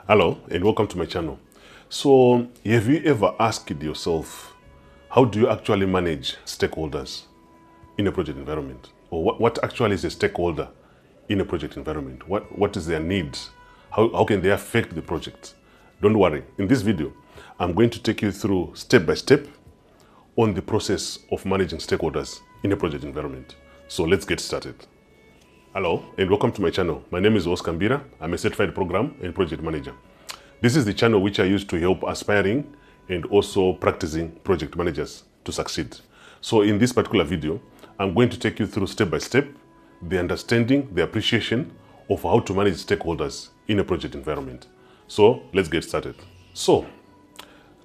Hello and welcome to my channel. So, have you ever asked yourself, how do you actually manage stakeholders in a project environment? Or what actually is a stakeholder in a project environment? What is their needs? How can they affect the project? Don't worry, in this video, I'm going to take you through step by step on the process of managing stakeholders in a project environment. So let's get started. Hello and welcome to my channel. My name is Oscar Mbira. I'm a certified program and project manager. This is the channel which I use to help aspiring and also practicing project managers to succeed. So in this particular video, I'm going to take you through step by step the understanding, the appreciation of how to manage stakeholders in a project environment. So let's get started. So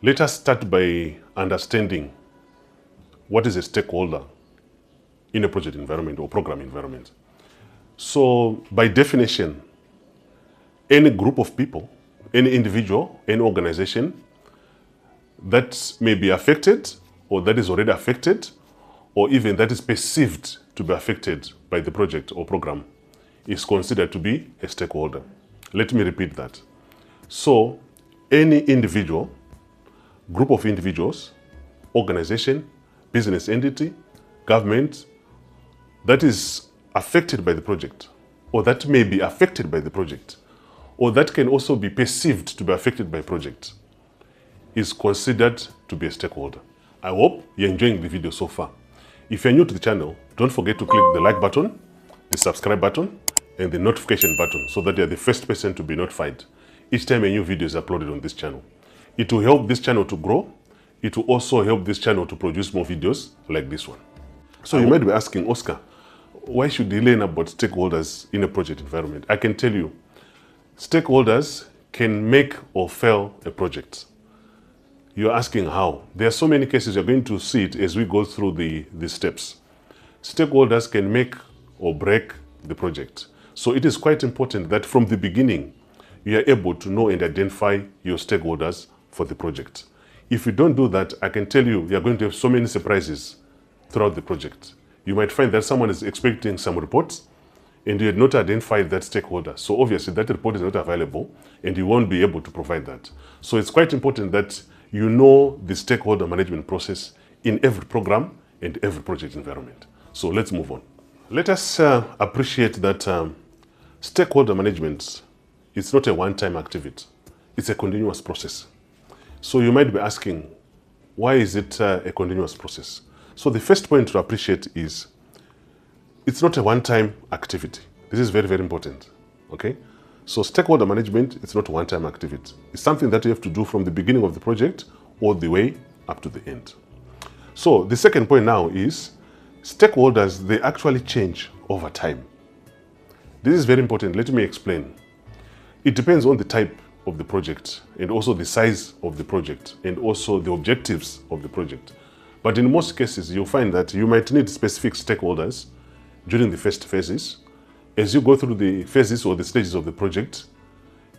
let us start by understanding what is a stakeholder in a project environment or program environment. So by definition, any group of people, any individual, any organization that may be affected or that is already affected or even that is perceived to be affected by the project or program is considered to be a stakeholder. Let me repeat that. So any individual, group of individuals, organization, business entity, government that is affected by the project or that may be affected by the project or that can also be perceived to be affected by project is considered to be a stakeholder. I hope you're enjoying the video so far. If you're new to the channel, don't forget to click the like button, the subscribe button, and the notification button so that you're the first person to be notified each time a new video is uploaded on this channel. It will help this channel to grow. It will also help this channel to produce more videos like this one. So you might be asking, Oscar, why should you learn about stakeholders in a project environment? I can tell you, stakeholders can make or fail a project. You're asking how. There are so many cases, you're going to see it as we go through the steps. Stakeholders can make or break the project. So it is quite important that from the beginning, you are able to know and identify your stakeholders for the project. If you don't do that, I can tell you, you're going to have so many surprises throughout the project. You might find that someone is expecting some reports and you had not identified that stakeholder. So obviously that report is not available and you won't be able to provide that. So it's quite important that you know the stakeholder management process in every program and every project environment. So let's move on. Let us appreciate that stakeholder management is not a one-time activity. It's a continuous process. So you might be asking, why is it a continuous process? So the first point to appreciate is it's not a one-time activity. This is very, very important, okay? So stakeholder management, it's not a one-time activity. It's something that you have to do from the beginning of the project all the way up to the end. So the second point now is stakeholders, they actually change over time. This is very important. Let me explain. It depends on the type of the project and also the size of the project and also the objectives of the project. But in most cases, you'll find that you might need specific stakeholders during the first phases. As you go through the phases or the stages of the project,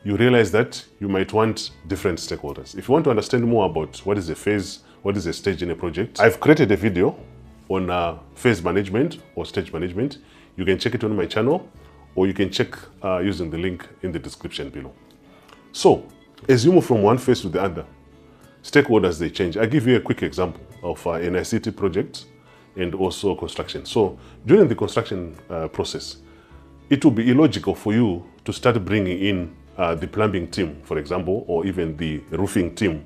you realize that you might want different stakeholders. If you want to understand more about what is a phase, what is a stage in a project, I've created a video on phase management or stage management. You can check it on my channel or you can check using the link in the description below. So, as you move from one phase to the other, stakeholders, they change. I'll give you a quick example of an ICT project and also construction. So during the construction process, it will be illogical for you to start bringing in the plumbing team, for example, or even the roofing team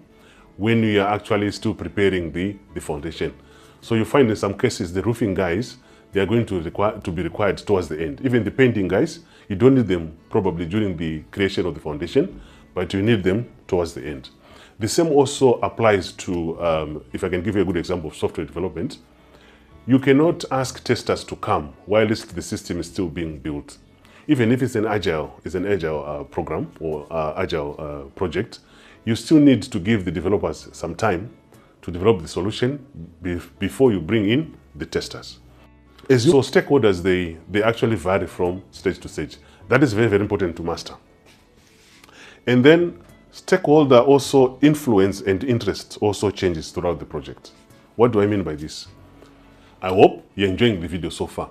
when you are actually still preparing the foundation. So you find in some cases the roofing guys, they are going to be required towards the end. Even the painting guys, you don't need them probably during the creation of the foundation, but you need them towards the end. The same also applies to, if I can give you a good example of software development, you cannot ask testers to come while the system is still being built. Even if it's an agile program or agile project, you still need to give the developers some time to develop the solution before you bring in the testers. So stakeholders, they actually vary from stage to stage. That is very, very important to master. And then stakeholder also influence and interest also changes throughout the project. What do I mean by this? I hope you're enjoying the video so far.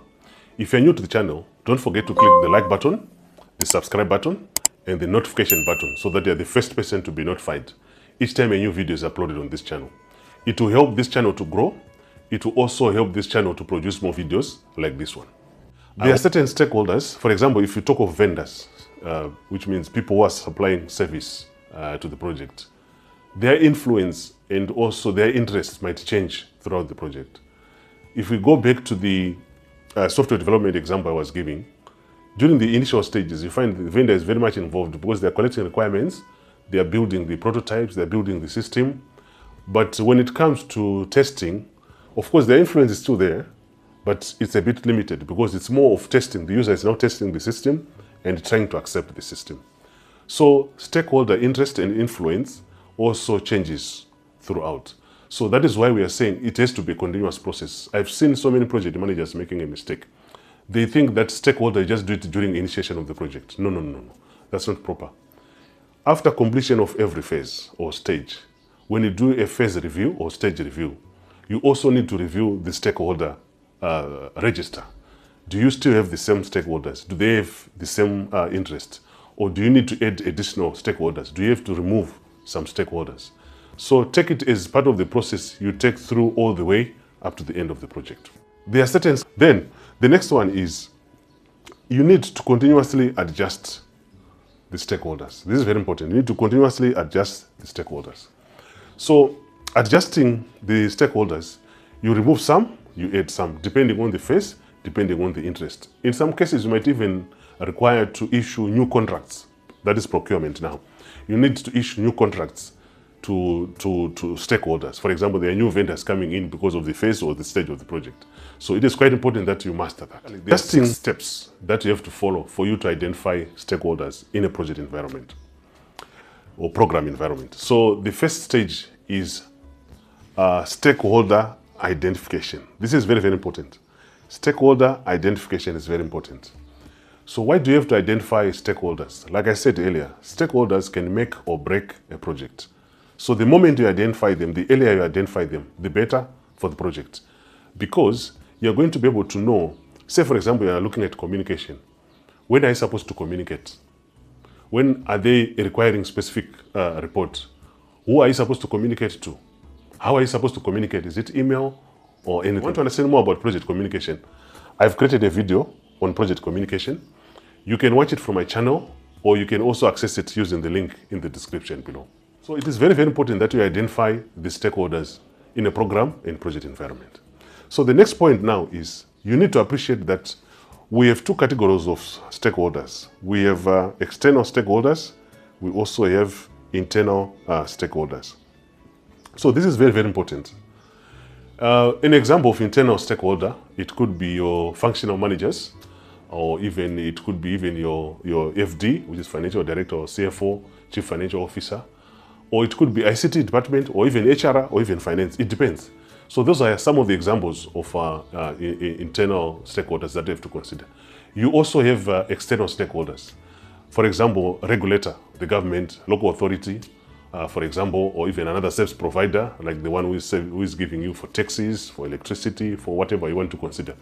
If you're new to the channel, don't forget to click the like button, the subscribe button, and the notification button so that you're the first person to be notified each time a new video is uploaded on this channel. and the notification button so that you're the first person to be notified each time a new video is uploaded on this channel. It will help this channel to grow. It will also help this channel to produce more videos like this one. There are certain stakeholders. For example, if you talk of vendors, which means people who are supplying service to the project, their influence and also their interests might change throughout the project. If we go back to the software development example I was giving, during the initial stages, you find the vendor is very much involved because they're collecting requirements, they are building the prototypes, they're building the system. But when it comes to testing, of course, their influence is still there, but it's a bit limited because it's more of testing. The user is now testing the system and trying to accept the system. So stakeholder interest and influence also changes throughout. So that is why we are saying it has to be a continuous process. I've seen so many project managers making a mistake. They think that stakeholder just do it during initiation of the project. No. That's not proper. After completion of every phase or stage, when you do a phase review or stage review, you also need to review the stakeholder register. Do you still have the same stakeholders? Do they have the same interest? Or do you need to add additional stakeholders? Do you have to remove some stakeholders? So take it as part of the process you take through all the way up to the end of the project. There are certain... Then, the next one is you need to continuously adjust the stakeholders. This is very important. You need to continuously adjust the stakeholders. So adjusting the stakeholders, you remove some, you add some, depending on the phase, depending on the interest. In some cases, you might even require to issue new contracts. That is procurement now. You need to issue new contracts to stakeholders. For example, there are new vendors coming in because of the phase or the stage of the project. So it is quite important that you master that. There are 6 steps that you have to follow for you to identify stakeholders in a project environment or program environment. So the first stage is stakeholder identification. This is very, very important. Stakeholder identification is very important. So why do you have to identify stakeholders? Like I said earlier, stakeholders can make or break a project. So the moment you identify them, the earlier you identify them, the better for the project. Because you're going to be able to know, say for example, you're looking at communication. When are you supposed to communicate? When are they requiring specific report? Who are you supposed to communicate to? How are you supposed to communicate? Is it email or anything? If you want to understand more about project communication, I've created a video on project communication. You can watch it from my channel, or you can also access it using the link in the description below. So it is very, very important that you identify the stakeholders in a program and project environment. So the next point now is you need to appreciate that we have 2 categories of stakeholders. We have external stakeholders. We also have internal stakeholders. So this is very, very important. An example of internal stakeholder, it could be your functional managers, or even it could be even your FD, which is financial director, or CFO, chief financial officer, or it could be ICT department, or even HR, or even finance. It depends. So those are some of the examples of internal stakeholders that you have to consider. You also have external stakeholders. For example, regulator, the government, local authority, for example, or even another service provider, like the one who is giving you for taxis, for electricity, for whatever you want to consider.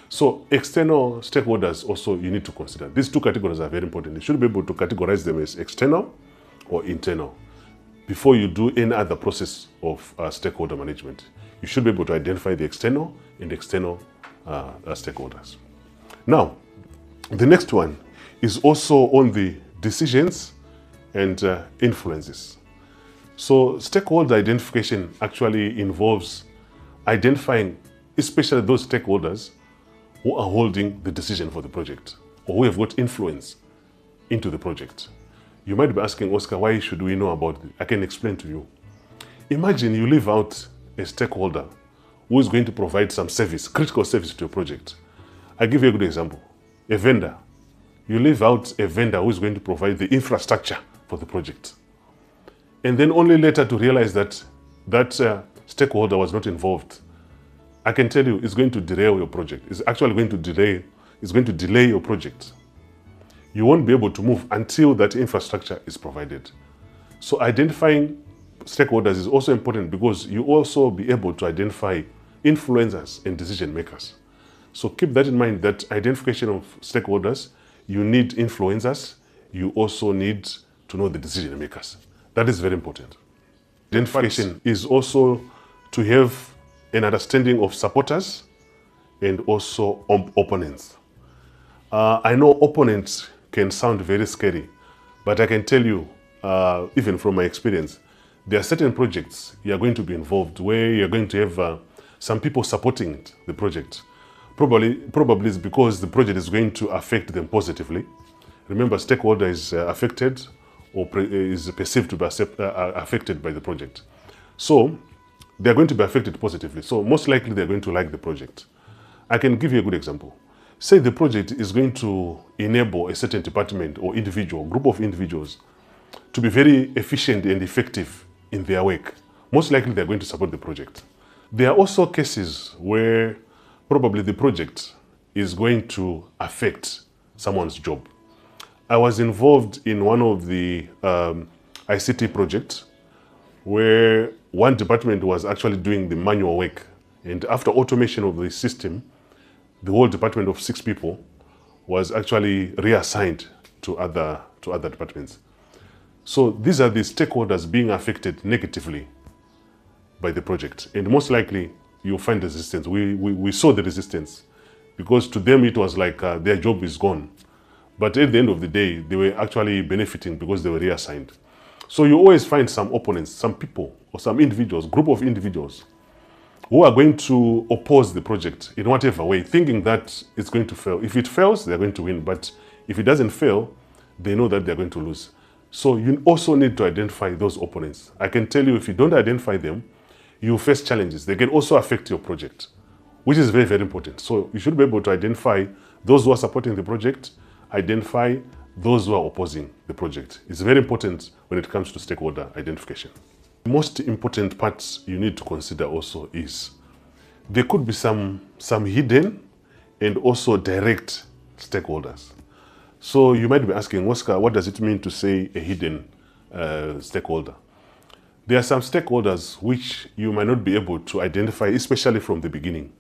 So external stakeholders also you need to consider. These 2 categories are very important. You should be able to categorize them as external or internal before you do any other process of stakeholder management. You should be able to identify the external and external stakeholders. Now, the next one is also on the decisions and influences. So stakeholder identification actually involves identifying especially those stakeholders who are holding the decision for the project or who have got influence into the project. You might be asking, Oscar, why should we know about it? I can explain to you. Imagine you leave out a stakeholder who is going to provide some service, critical service to your project. I'll give you a good example. A vendor. You leave out a vendor who is going to provide the infrastructure for the project. And then only later to realize that that stakeholder was not involved. I can tell you it's going to derail your project. It's actually going to delay your project. You won't be able to move until that infrastructure is provided. So identifying stakeholders is also important because you also be able to identify influencers and decision makers. So keep that in mind, that identification of stakeholders, you need influencers you also need to know the decision makers. That is very important. Identification is also to have an understanding of supporters and also opponents. I know opponents can sound very scary, but I can tell you, even from my experience, there are certain projects you are going to be involved where you're going to have some people supporting the project. Probably it's because the project is going to affect them positively. Remember, stakeholder is affected or is perceived to be affected by the project. So they're going to be affected positively. So most likely they're going to like the project. I can give you a good example. Say the project is going to enable a certain department or individual, group of individuals to be very efficient and effective in their work. Most likely they're going to support the project. There are also cases where probably the project is going to affect someone's job. I was involved in one of the ICT projects where one department was actually doing the manual work. And after automation of the system, the whole department of 6 people was actually reassigned to other departments. So these are the stakeholders being affected negatively by the project. And most likely you'll find resistance. We saw the resistance because to them it was like their job is gone. But at the end of the day, they were actually benefiting because they were reassigned. So you always find some opponents, some people or some individuals, group of individuals who are going to oppose the project in whatever way, thinking that it's going to fail. If it fails, they're going to win. But if it doesn't fail, they know that they're going to lose. So you also need to identify those opponents. I can tell you, if you don't identify them, you face challenges. They can also affect your project, which is very, very important. So you should be able to identify those who are supporting the project, identify those who are opposing the project. It's very important when it comes to stakeholder identification. The most important parts you need to consider also is there could be some hidden and also direct stakeholders. So you might be asking, Oscar, what does it mean to say a hidden stakeholder? There are some stakeholders which you might not be able to identify, especially from the beginning.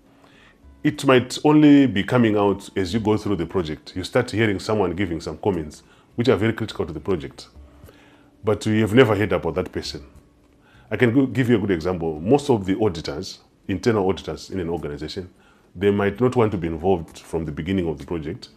It might only be coming out as you go through the project. You start hearing someone giving some comments which are very critical to the project, but you have never heard about that person. I can give you a good example. Most of the auditors, internal auditors in an organization, they might not want to be involved from the beginning of the project,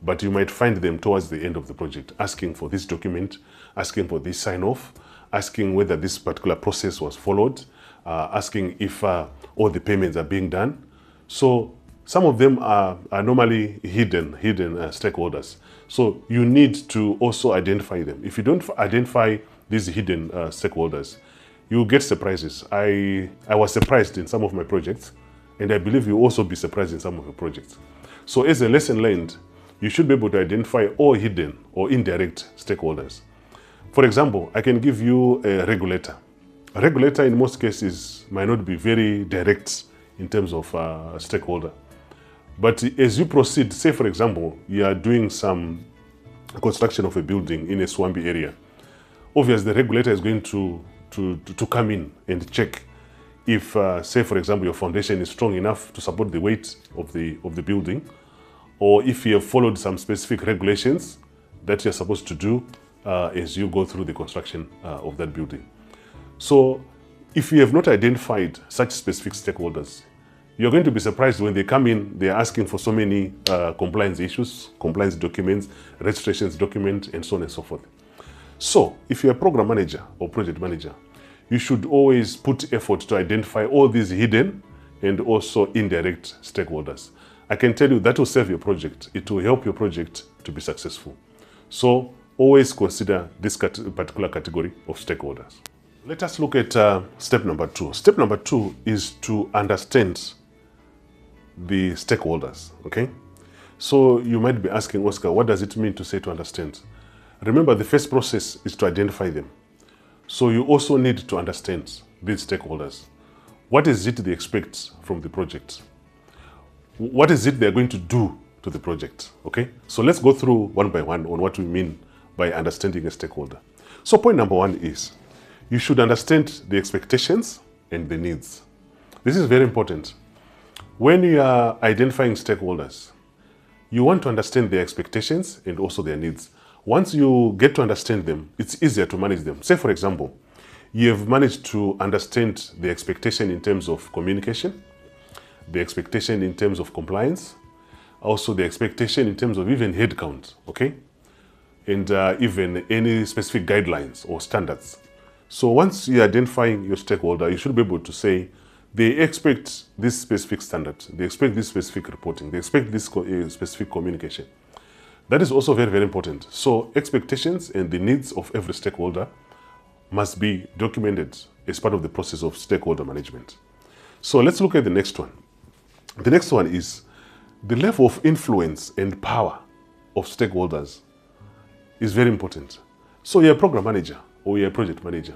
but you might find them towards the end of the project, asking for this document, asking for this sign-off, asking whether this particular process was followed, asking if all the payments are being done. So some of them are normally hidden stakeholders. So you need to also identify them. If you don't identify these hidden stakeholders, you get surprises. I was surprised in some of my projects, and I believe you'll also be surprised in some of your projects. So as a lesson learned, you should be able to identify all hidden or indirect stakeholders. For example, I can give you a regulator. A regulator in most cases might not be very direct in terms of stakeholder. But as you proceed, say for example, you are doing some construction of a building in a swampy area. Obviously, the regulator is going to come in and check if, say for example, your foundation is strong enough to support the weight of the building, or if you have followed some specific regulations that you're supposed to do as you go through the construction of that building. So if you have not identified such specific stakeholders, you're going to be surprised when they come in, they're asking for so many compliance issues, compliance documents, registrations document, and so on and so forth. So if you're a program manager or project manager, you should always put effort to identify all these hidden and also indirect stakeholders. I can tell you that will serve your project. It will help your project to be successful. So always consider this particular category of stakeholders. Let us look at step number 2. Step number 2 is to understand the stakeholders, okay? So you might be asking, Oscar, what does it mean to say to understand? Remember, the first process is to identify them. So you also need to understand these stakeholders. What is it they expect from the project? What is it they're going to do to the project, okay? So let's go through one by one on what we mean by understanding a stakeholder. So point number 1 is, you should understand the expectations and the needs. This is very important. When you are identifying stakeholders, you want to understand their expectations and also their needs. Once you get to understand them, it's easier to manage them. Say, for example, you have managed to understand the expectation in terms of communication, the expectation in terms of compliance, also the expectation in terms of even headcount, okay? And even any specific guidelines or standards. So once you're identifying your stakeholder, you should be able to say, they expect this specific standard, they expect this specific reporting, they expect this specific communication. That is also very, very important. So expectations and the needs of every stakeholder must be documented as part of the process of stakeholder management. So let's look at the next one. The next one is the level of influence and power of stakeholders is very important. So you're a program manager or you're a project manager.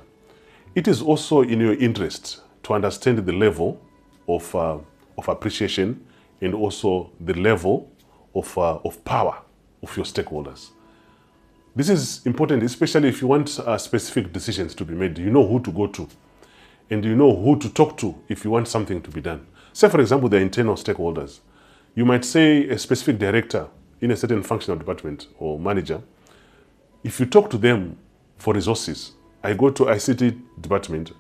It is also in your interest to understand the level of appreciation and also the level of power of your stakeholders. This is important, especially if you want specific decisions to be made. You know who to go to and you know who to talk to if you want something to be done. Say, for example, the internal stakeholders. You might say a specific director in a certain functional department or manager. If you talk to them for resources, I go to ICT department,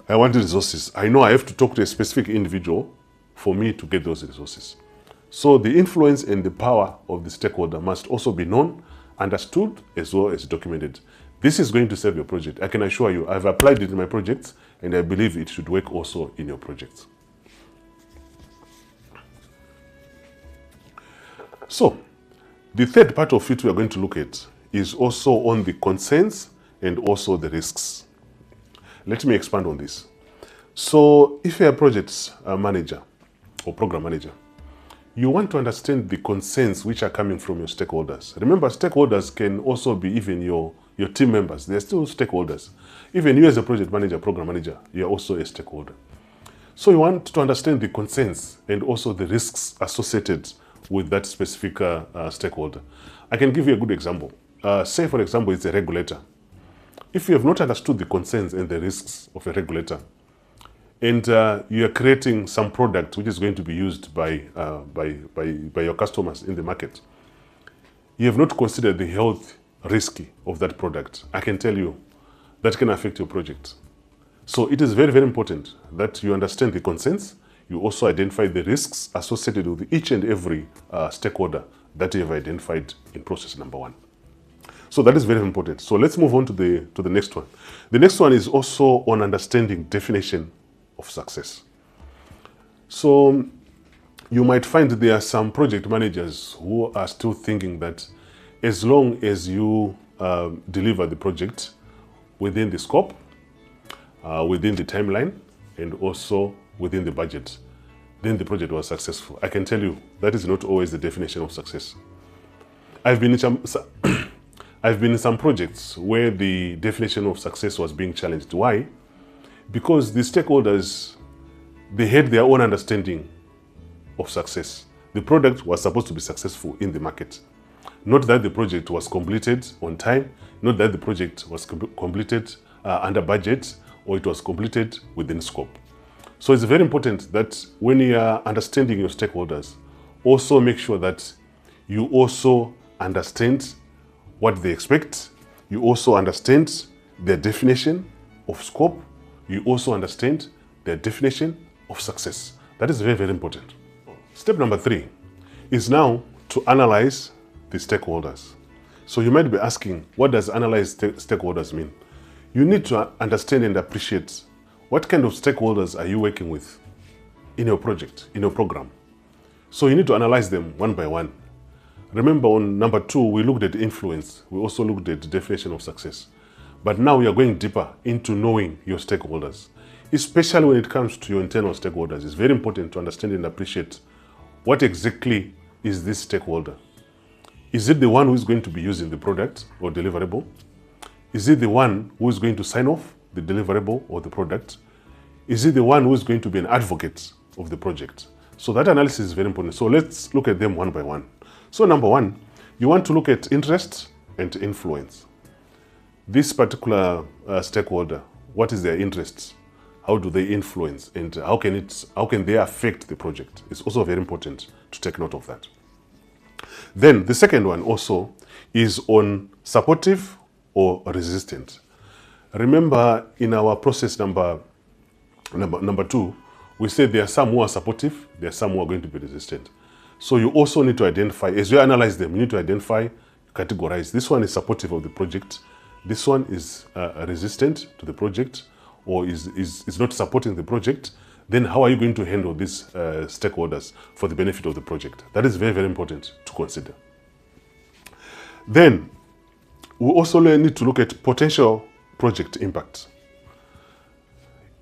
I want resources. I know I have to talk to a specific individual for me to get those resources. So the influence and the power of the stakeholder must also be known, understood, as well as documented. This is going to save your project. I can assure you, I've applied it in my projects and I believe it should work also in your projects. So, the third part of it we are going to look at is also on the concerns and also the risks. Let me expand on this. So, if you're a project manager or program manager, you want to understand the concerns which are coming from your stakeholders. Remember, stakeholders can also be even your team members. They're still stakeholders. Even you as a project manager, program manager, you're also a stakeholder. So you want to understand the concerns and also the risks associated with that specific stakeholder. I can give you a good example. Say, for example, it's a regulator. If you have not understood the concerns and the risks of a regulator, and you are creating some product which is going to be used by your customers in the market, you have not considered the health risk of that product, I can tell you that can affect your project. So it is very, very important that you understand the concerns. You also identify the risks associated with each and every stakeholder that you have identified in process number one. So that is very important. So let's move on to the next one. The next one is also on understanding definition of success. So you might find there are some project managers who are still thinking that as long as you deliver the project within the scope, within the timeline, and also within the budget, then the project was successful. I can tell you that is not always the definition of success. I've been in some projects where the definition of success was being challenged. Why? Because the stakeholders, they had their own understanding of success. The product was supposed to be successful in the market. Not that the project was completed on time, not that the project was completed under budget, or it was completed within scope. So it's very important that when you are understanding your stakeholders, also make sure that you also understand what they expect. You also understand their definition of scope. You also understand their definition of success. That is very, very important. Step number 3 is now to analyze the stakeholders. So you might be asking, what does analyze stakeholders mean? You need to understand and appreciate what kind of stakeholders are you working with in your project, in your program. So you need to analyze them one by one. Remember, on number 2, we looked at influence. We also looked at the definition of success. But now we are going deeper into knowing your stakeholders, especially when it comes to your internal stakeholders. It's very important to understand and appreciate what exactly is this stakeholder. Is it the one who is going to be using the product or deliverable? Is it the one who is going to sign off the deliverable or the product? Is it the one who is going to be an advocate of the project? So that analysis is very important. So let's look at them one by one. So number 1, you want to look at interest and influence. This particular stakeholder, what is their interests? How do they influence? And how can they affect the project? It's also very important to take note of that. Then the second one also is on supportive or resistant. Remember, in our process number 2, we said there are some who are supportive, there are some who are going to be resistant. So you also need to identify, as you analyze them, you need to identify, categorize. This one is supportive of the project. This one is resistant to the project, or is not supporting the project. Then how are you going to handle these stakeholders for the benefit of the project? That is very, very important to consider. Then we also need to look at potential project impact.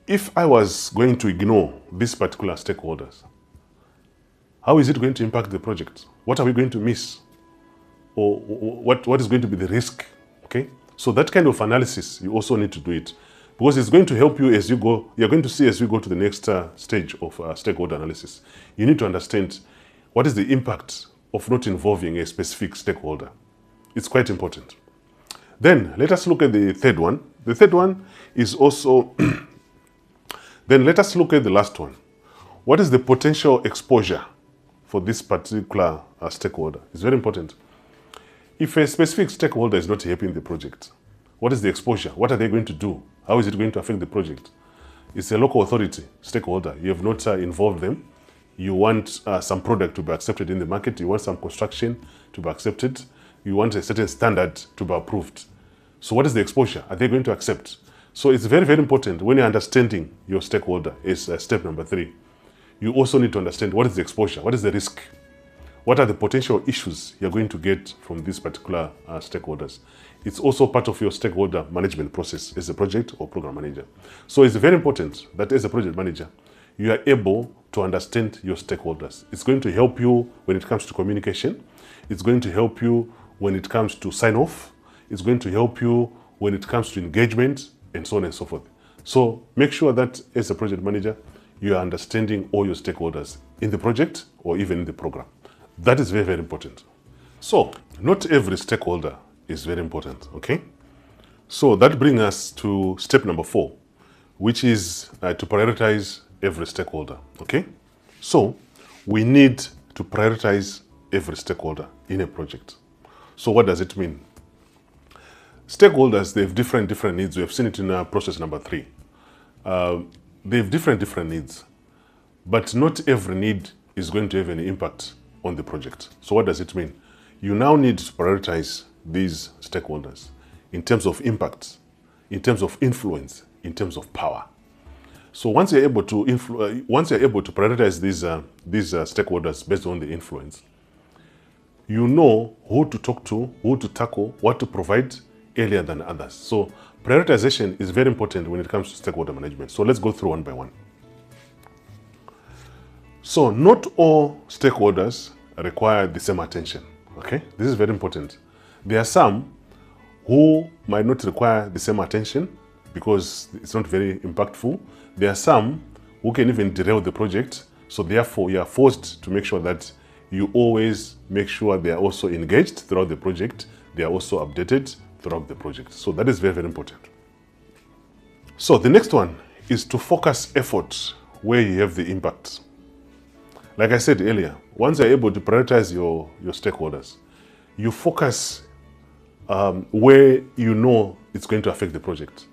If I was going to ignore these particular stakeholders, how is it going to impact the project? What are we going to miss? Or what is going to be the risk? Okay? So that kind of analysis, you also need to do it, because it's going to help you as you go. You're going to see as we go to the next stage of stakeholder analysis. You need to understand what is the impact of not involving a specific stakeholder. It's quite important. Then let us look at the third one. The third one is also, then let us look at the last one. What is the potential exposure for this particular stakeholder? It's very important. If a specific stakeholder is not helping the project, what is the exposure? What are they going to do? How is it going to affect the project? It's a local authority stakeholder. You have not involved them. You want some product to be accepted in the market. You want some construction to be accepted. You want a certain standard to be approved. So what is the exposure? Are they going to accept? So it's very, very important when you're understanding your stakeholder is step number 3. You also need to understand what is the exposure, what is the risk, what are the potential issues you're going to get from these particular stakeholders. It's also part of your stakeholder management process as a project or program manager. So it's very important that as a project manager, you are able to understand your stakeholders. It's going to help you when it comes to communication. It's going to help you when it comes to sign off. It's going to help you when it comes to engagement, and so on and so forth. So make sure that as a project manager, you are understanding all your stakeholders in the project or even in the program. That is very, very important. So not every stakeholder is very important, okay? So that brings us to step number 4, which is to prioritize every stakeholder, okay? So we need to prioritize every stakeholder in a project. So what does it mean? Stakeholders, they have different needs. We have seen it in process number 3. They have different needs, but not every need is going to have any impact on the project. So what does it mean? You now need to prioritize these stakeholders in terms of impact, in terms of influence, in terms of power. So once you're able to prioritize these stakeholders based on the influence, you know who to talk to, who to tackle, what to provide earlier than others. So prioritization is very important when it comes to stakeholder management. So let's go through one by one. So not all stakeholders require the same attention, okay? This is very important. There are some who might not require the same attention because it's not very impactful. There are some who can even derail the project. So therefore, you are forced to make sure that you always make sure they are also engaged throughout the project. They are also updated throughout the project. So that is very, very important. So the next one is to focus effort where you have the impact. Like I said earlier, once you're able to prioritize your stakeholders, you focus where you know it's going to affect the project.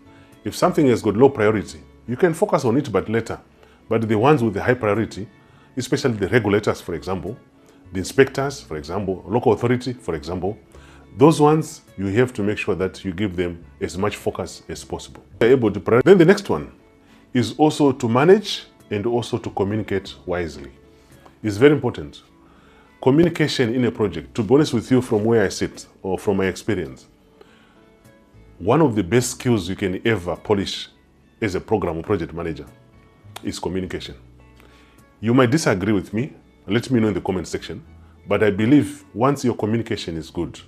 If something has got low priority, you can focus on it but later. But the ones with the high priority, especially the regulators, for example, the inspectors, for example, local authority, for example, those ones, you have to make sure that you give them as much focus as possible. You're able to prioritize. Then the next one is also to manage and also to communicate wisely. It's very important. Communication in a project, to be honest with you, from where I sit or from my experience, one of the best skills you can ever polish as a program or project manager is communication. You might disagree with me, let me know in the comment section, but I believe once your communication is good,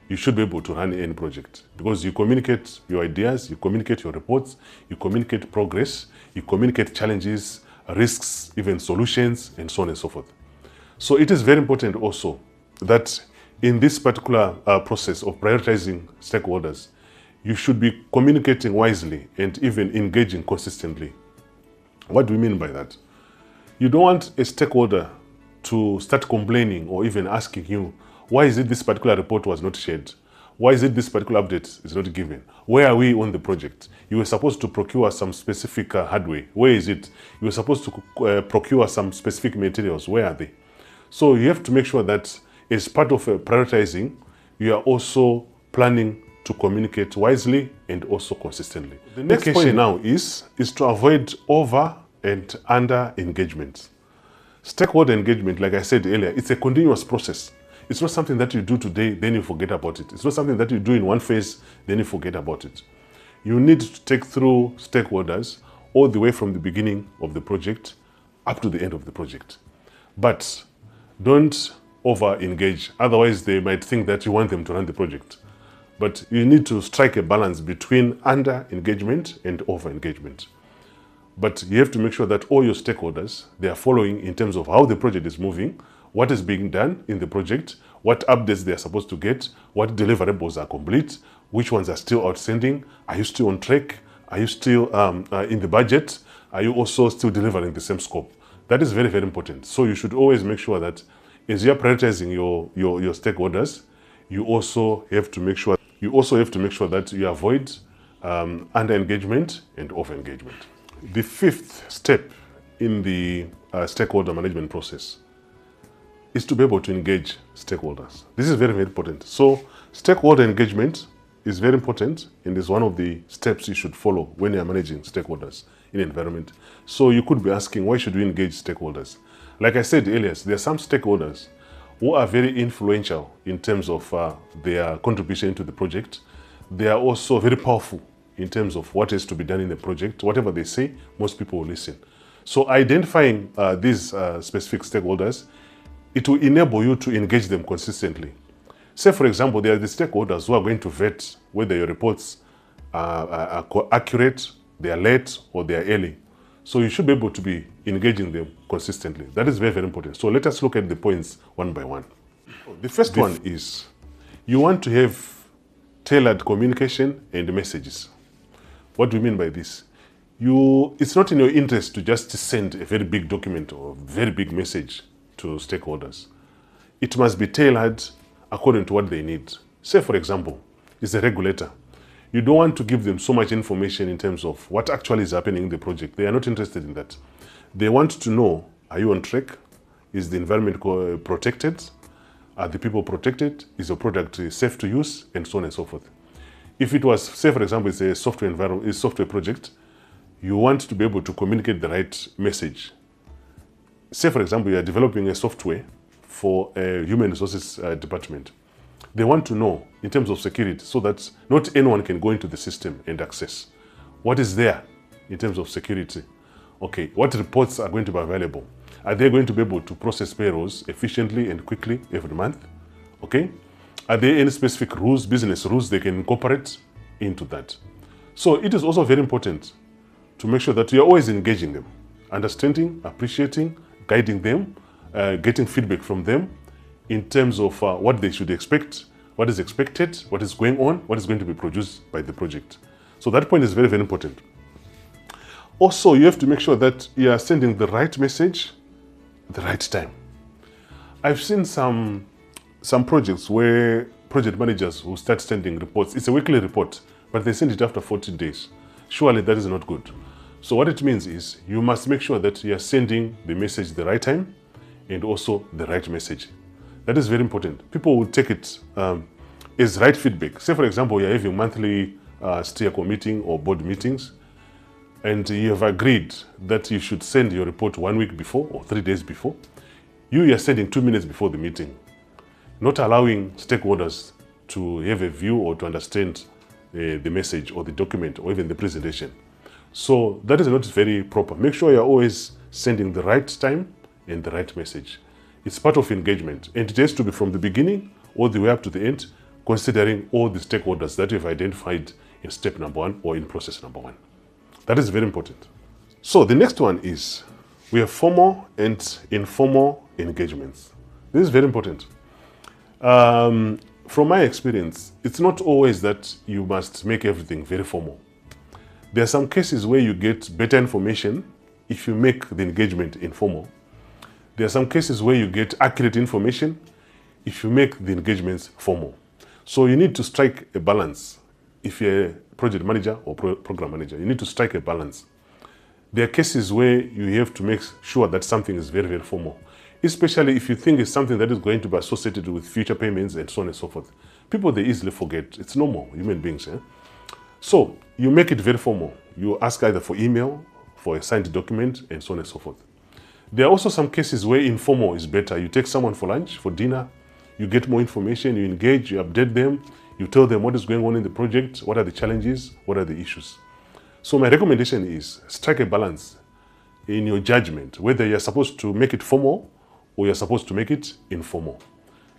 you should be able to run any project, because you communicate your ideas, you communicate your reports, you communicate progress, you communicate challenges, risks, even solutions, and so on and so forth. So it is very important also that in this particular process of prioritizing stakeholders, you should be communicating wisely and even engaging consistently. What do we mean by that? You don't want a stakeholder to start complaining or even asking you, why is it this particular report was not shared? Why is it this particular update is not given? Where are we on the project? You were supposed to procure some specific hardware. Where is it? You were supposed to procure some specific materials. Where are they? So you have to make sure that as part of prioritizing, you are also planning to communicate wisely and also consistently. The next point now is to avoid over and under engagement. Stakeholder engagement, like I said earlier, it's a continuous process. It's not something that you do today, then you forget about it. It's not something that you do in one phase, then you forget about it. You need to take through stakeholders all the way from the beginning of the project up to the end of the project. But don't over-engage, otherwise they might think that you want them to run the project. But you need to strike a balance between under-engagement and over-engagement. But you have to make sure that all your stakeholders, they are following in terms of how the project is moving, what is being done in the project, what updates they are supposed to get, what deliverables are complete, which ones are still outstanding, are you still on track, are you still in the budget, are you also still delivering the same scope. That is very, very important. So you should always make sure that as you are prioritizing your stakeholders, you also have to make sure that you avoid under-engagement and over-engagement. The fifth step in the stakeholder management process is to be able to engage stakeholders. This is very, very important. So stakeholder engagement is very important and is one of the steps you should follow when you are managing stakeholders in an environment. So you could be asking, why should we engage stakeholders? Like I said earlier, there are some stakeholders who are very influential in terms of their contribution to the project. They are also very powerful in terms of what is to be done in the project. Whatever they say, most people will listen. So identifying these specific stakeholders, it will enable you to engage them consistently. Say, for example, there are the stakeholders who are going to vet whether your reports are accurate, they are late, or they are early. So you should be able to be engaging them consistently. That is very, very important. So let us look at the points one by one. The first one is you want to have tailored communication and messages. What do we mean by this? It's not in your interest to just send a very big document or a very big message to stakeholders. It must be tailored according to what they need. Say, for example, it's a regulator. You don't want to give them so much information in terms of what actually is happening in the project. They are not interested in that. They want to know, are you on track? Is the environment protected? Are the people protected? Is the product safe to use? And so on and so forth. If it was, say for example, it's a software project, you want to be able to communicate the right message. Say for example, you are developing a software for a human resources department. They want to know in terms of security so that not anyone can go into the system and access. What is there in terms of security? Okay, what reports are going to be available? Are they going to be able to process payrolls efficiently and quickly every month? Okay. Are there any specific rules, business rules they can incorporate into that? So it is also very important to make sure that you are always engaging them, understanding, appreciating, guiding them, getting feedback from them in terms of what they should expect, what is expected, what is going on, what is going to be produced by the project. So that point is very, very important. Also, you have to make sure that you are sending the right message at the right time. I've seen some projects where project managers will start sending reports. It's a weekly report, but they send it after 14 days. Surely that is not good. So what it means is you must make sure that you are sending the message the right time and also the right message. That is very important. People will take it as right feedback. Say, for example, you're having monthly steerco meeting or board meetings, and you have agreed that you should send your report 1 week before or 3 days before. You are sending 2 minutes before the meeting, not allowing stakeholders to have a view or to understand the message or the document or even the presentation. So that is not very proper. Make sure you're always sending the right time and the right message. It's part of engagement, and it has to be from the beginning all the way up to the end, considering all the stakeholders that you've identified in step number 1 or in process number 1. That is very important. So the next one is we have formal and informal engagements. This is very important. From my experience, it's not always that you must make everything very formal. There are some cases where you get better information if you make the engagement informal. There are some cases where you get accurate information if you make the engagements formal. So you need to strike a balance. If you're a project manager or program manager, you need to strike a balance. There are cases where you have to make sure that something is very, very formal, especially if you think it's something that is going to be associated with future payments and so on and so forth. People, they easily forget. It's normal, human beings. So you make it very formal. You ask either for email, for a signed document, and so on and so forth. There are also some cases where informal is better. You take someone for lunch, for dinner, you get more information, you engage, you update them, you tell them what is going on in the project, what are the challenges, what are the issues. So my recommendation is strike a balance in your judgment, whether you're supposed to make it formal or you're supposed to make it informal.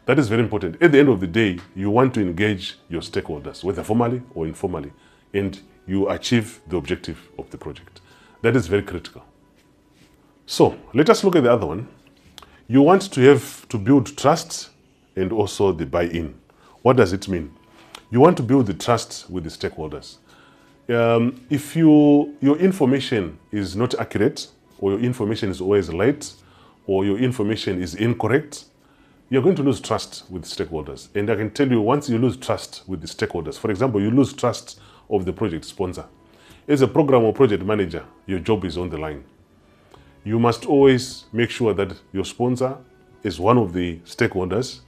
That is very important. At the end of the day, you want to engage your stakeholders, whether formally or informally, and you achieve the objective of the project. That is very critical. So let us look at the other one. You want to have to build trust and also the buy-in. What does it mean? You want to build the trust with the stakeholders. If your information is not accurate, or your information is always late, or your information is incorrect, you're going to lose trust with stakeholders. And I can tell you, once you lose trust with the stakeholders, for example, you lose trust of the project sponsor. As a program or project manager, your job is on the line. You must always make sure that your sponsor is one of the stakeholders,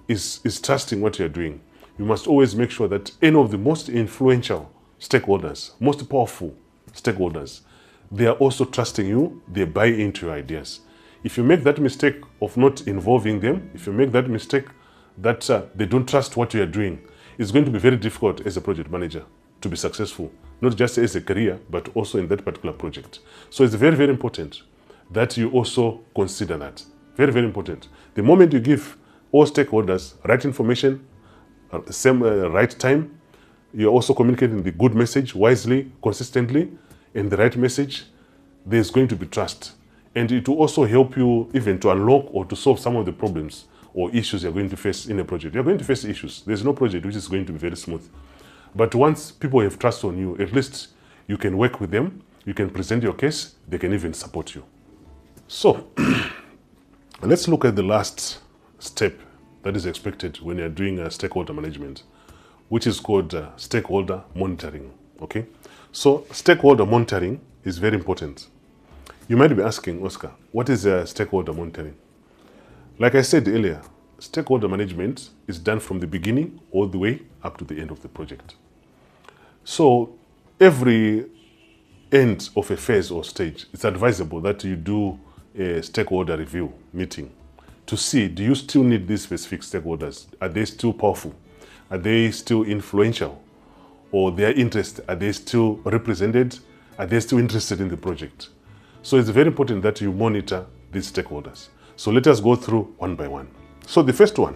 is trusting what you're doing. You must always make sure that any of the most influential stakeholders, most powerful stakeholders, they are also trusting you, they buy into your ideas. If you make that mistake of not involving them, if you make that mistake that they don't trust what you are doing, it's going to be very difficult as a project manager to be successful, not just as a career, but also in that particular project. So it's very, very important that you also consider that. Very, very important. The moment you give all stakeholders right information, right time, you're also communicating the good message wisely, consistently, and the right message, there's going to be trust. And it will also help you even to unlock or to solve some of the problems or issues you're going to face in a project. You're going to face issues. There's no project which is going to be very smooth. But once people have trust on you, at least you can work with them, you can present your case, they can even support you. So, let's look at the last step that is expected when you're doing stakeholder management, which is called stakeholder monitoring. Okay? So, stakeholder monitoring is very important. You might be asking, Oscar, what is stakeholder monitoring? Like I said earlier, stakeholder management is done from the beginning all the way up to the end of the project. So every end of a phase or stage, it's advisable that you do a stakeholder review meeting to see, do you still need these specific stakeholders? Are they still powerful? Are they still influential? Or their interests, are they still represented? Are they still interested in the project? So it's very important that you monitor these stakeholders. So let us go through one by one. So the first one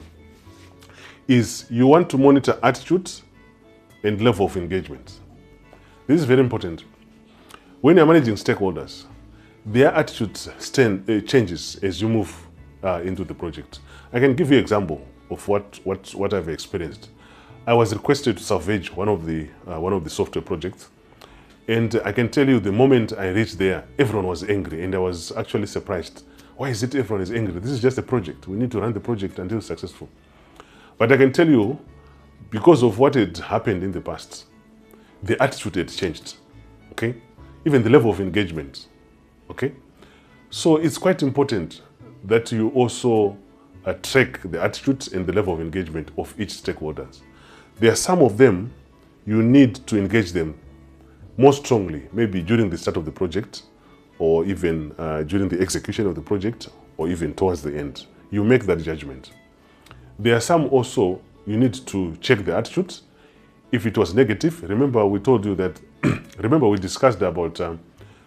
is you want to monitor attitudes and level of engagement. This is very important. When you're managing stakeholders, their attitudes changes as you move into the project. I can give you an example of what I've experienced. I was requested to salvage one of the software projects. And I can tell you, the moment I reached there, everyone was angry, and I was actually surprised. Why is it everyone is angry? This is just a project. We need to run the project until it's successful. But I can tell you, because of what had happened in the past, the attitude had changed, okay? Even the level of engagement, okay? So it's quite important that you also track the attitudes and the level of engagement of each stakeholder. There are some of them, you need to engage them more strongly, maybe during the start of the project, or even during the execution of the project, or even towards the end. You make that judgment. There are some also, you need to check the attitude. If it was negative, remember we told you that, remember we discussed about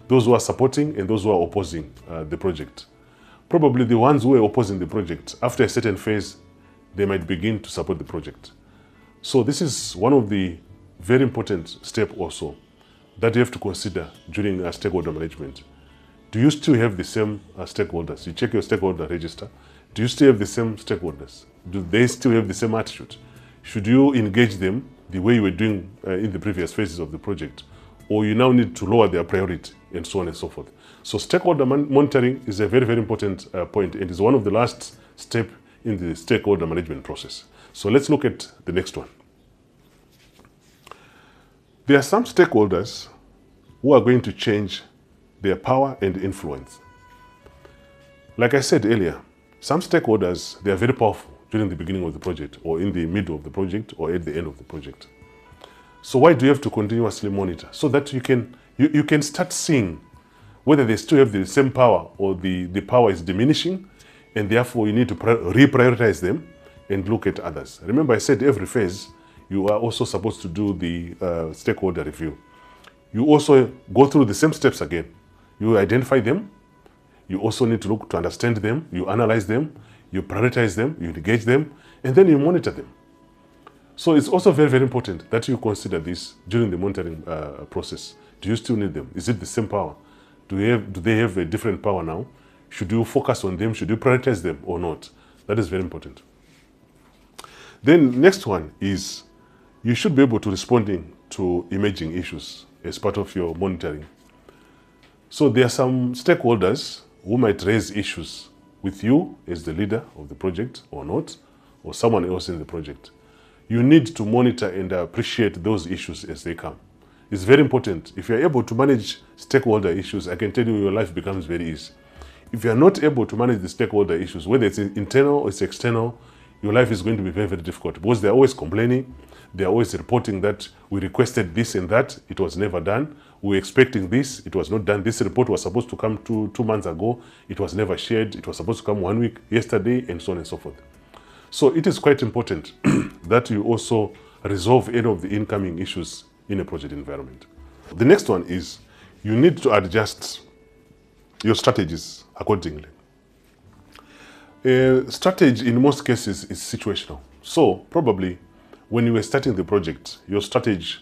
those who are supporting and those who are opposing the project. Probably the ones who are opposing the project, after a certain phase, they might begin to support the project. So this is one of the very important steps also that you have to consider during stakeholder management. Do you still have the same stakeholders? You check your stakeholder register. Do you still have the same stakeholders? Do they still have the same attitude? Should you engage them the way you were doing in the previous phases of the project? or you now need to lower their priority, and so on and so forth. So stakeholder monitoring is a very, very important point, and is one of the last steps in the stakeholder management process. So let's look at the next one. There are some stakeholders who are going to change their power and influence. Like I said earlier, some stakeholders, they are very powerful during the beginning of the project, or in the middle of the project, or at the end of the project. So why do you have to continuously monitor? So that you can start seeing whether they still have the same power, or the power is diminishing, and therefore you need to reprioritize them and look at others. Remember, I said every phase, you are also supposed to do the stakeholder review. You also go through the same steps again. You identify them. You also need to look to understand them. You analyze them. You prioritize them. You engage them. And then you monitor them. So it's also very, very important that you consider this during the monitoring process. Do you still need them? Is it the same power? Do they have a different power now? Should you focus on them? Should you prioritize them or not? That is very important. Then next one is you should be able to responding to emerging issues as part of your monitoring. So there are some stakeholders who might raise issues with you as the leader of the project or not, or someone else in the project. You need to monitor and appreciate those issues as they come. It's very important. If you're able to manage stakeholder issues, I can tell you your life becomes very easy. If you're not able to manage the stakeholder issues, whether it's internal or it's external, your life is going to be very, very difficult, because they're always complaining. They're always reporting that we requested this and that, it was never done. We were expecting this, it was not done. This report was supposed to come 2 months ago. It was never shared. It was supposed to come 1 week yesterday, and so on and so forth. So it is quite important that you also resolve any of the incoming issues in a project environment. The next one is you need to adjust your strategies accordingly. Strategy in most cases is situational. So probably when you were starting the project, your strategy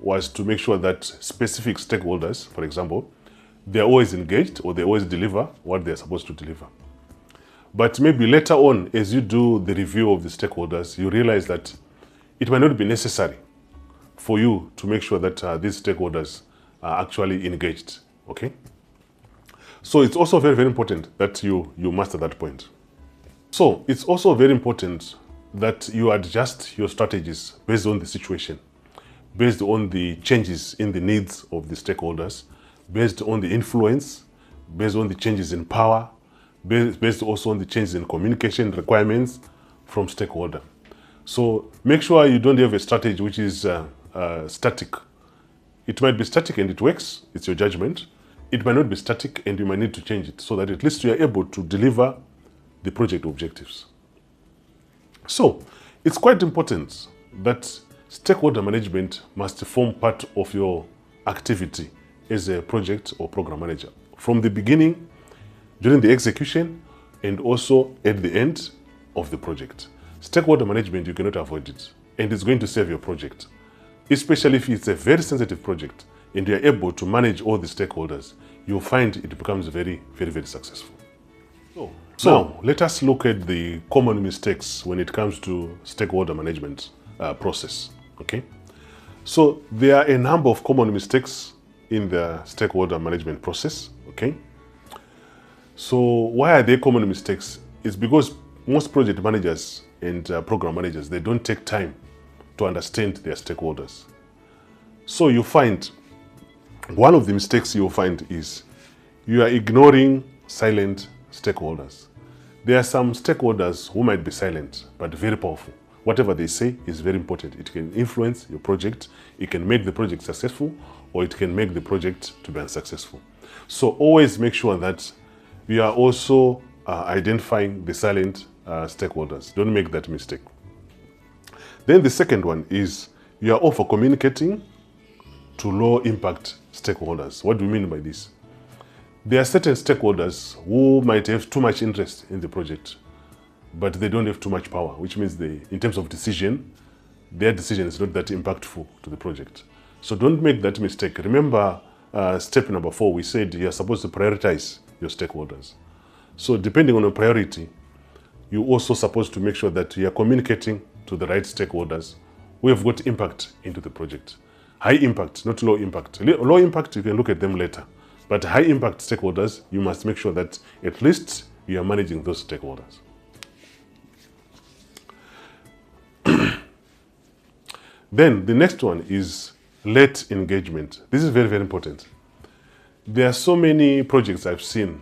was to make sure that specific stakeholders, for example, they're always engaged, or they always deliver what they're supposed to deliver. But maybe later on, as you do the review of the stakeholders, you realize that it might not be necessary for you to make sure that these stakeholders are actually engaged, okay? So it's also very, very important that you master that point. So it's also very important that you adjust your strategies based on the situation, based on the changes in the needs of the stakeholders, based on the influence, based on the changes in power, based also on the changes in communication requirements from stakeholder. So make sure you don't have a strategy which is static. It might be static and it works, it's your judgment. It might not be static and you might need to change it so that at least you are able to deliver the project objectives. So it's quite important that stakeholder management must form part of your activity as a project or program manager from the beginning, during the execution, and also at the end of the project. Stakeholder management, you cannot avoid it, and it's going to save your project, especially if it's a very sensitive project and you're able to manage all the stakeholders. You'll find it becomes very, very, very successful. So now let us look at the common mistakes when it comes to stakeholder management process. Okay, so there are a number of common mistakes in the stakeholder management process. Okay, so why are they common mistakes? It's because most project managers and program managers, they don't take time to understand their stakeholders. So you find one of the mistakes you'll find is you are ignoring silent stakeholders. There are some stakeholders who might be silent but very powerful. Whatever they say is very important. It can influence your project, it can make the project successful, or it can make the project to be unsuccessful. So always make sure that you are also identifying the silent stakeholders. Don't make that mistake. Then the second one is you are over communicating to low impact stakeholders. What do we mean by this? There are certain stakeholders who might have too much interest in the project, but they don't have too much power, which means in terms of decision, their decision is not that impactful to the project. So don't make that mistake. Remember step number 4, we said you're supposed to prioritize your stakeholders. So depending on your priority, you're also supposed to make sure that you're communicating to the right stakeholders who have got impact into the project. High impact, not low impact. Low impact, you can look at them later. But high impact stakeholders, you must make sure that at least you are managing those stakeholders. Then the next one is late engagement. This is very, very important. There are so many projects I've seen.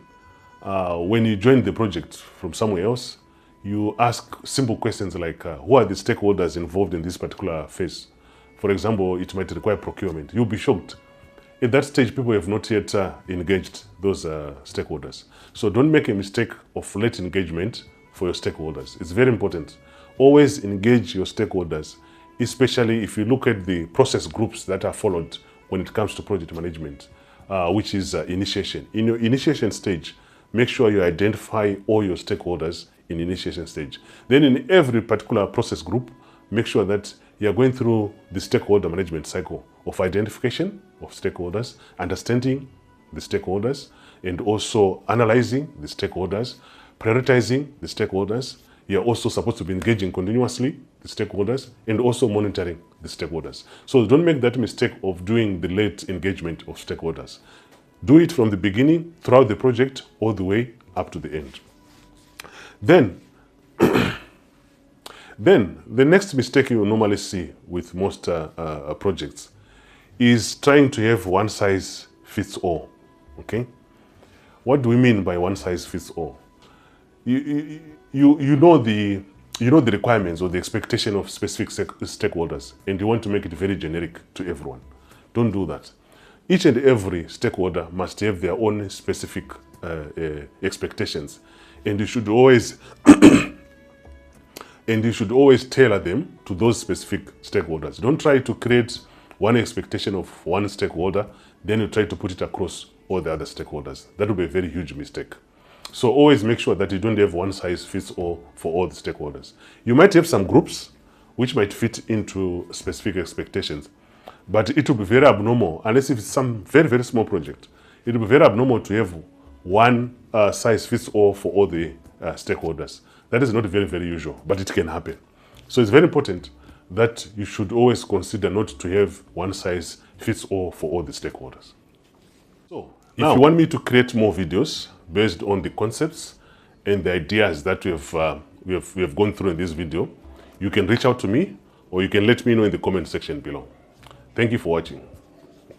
When you join the project from somewhere else, you ask simple questions like, who are the stakeholders involved in this particular phase? For example, it might require procurement. You'll be shocked. At that stage, people have not yet engaged those stakeholders. So don't make a mistake of late engagement for your stakeholders. It's very important. Always engage your stakeholders, especially if you look at the process groups that are followed when it comes to project management, which is initiation. In your initiation stage, make sure you identify all your stakeholders in initiation stage. Then in every particular process group, make sure that you're going through the stakeholder management cycle of identification of stakeholders, understanding the stakeholders, and also analyzing the stakeholders, prioritizing the stakeholders. You're also supposed to be engaging continuously the stakeholders and also monitoring the stakeholders. So don't make that mistake of doing the late engagement of stakeholders. Do it from the beginning, throughout the project, all the way up to the end. Then the next mistake you will normally see with most projects is trying to have one size fits all. Okay? What do we mean by one size fits all? You know the requirements or the expectation of specific stakeholders, and you want to make it very generic to everyone. Don't do that. Each and every stakeholder must have their own specific expectations, and you should always tailor them to those specific stakeholders. Don't try to create one expectation of one stakeholder, then you try to put it across all the other stakeholders. That would be a very huge mistake. So always make sure that you don't have one size fits all for all the stakeholders. You might have some groups which might fit into specific expectations, but it will be very abnormal, unless if it's some very, very small project. It will be very abnormal to have one size fits all for all the stakeholders. That is not very, very usual, but it can happen. So it's very important that you should always consider not to have one size fits all for all the stakeholders. So now, if you want me to create more videos based on the concepts and the ideas that we have gone through in this video, you can reach out to me or you can let me know in the comment section below. Thank you for watching.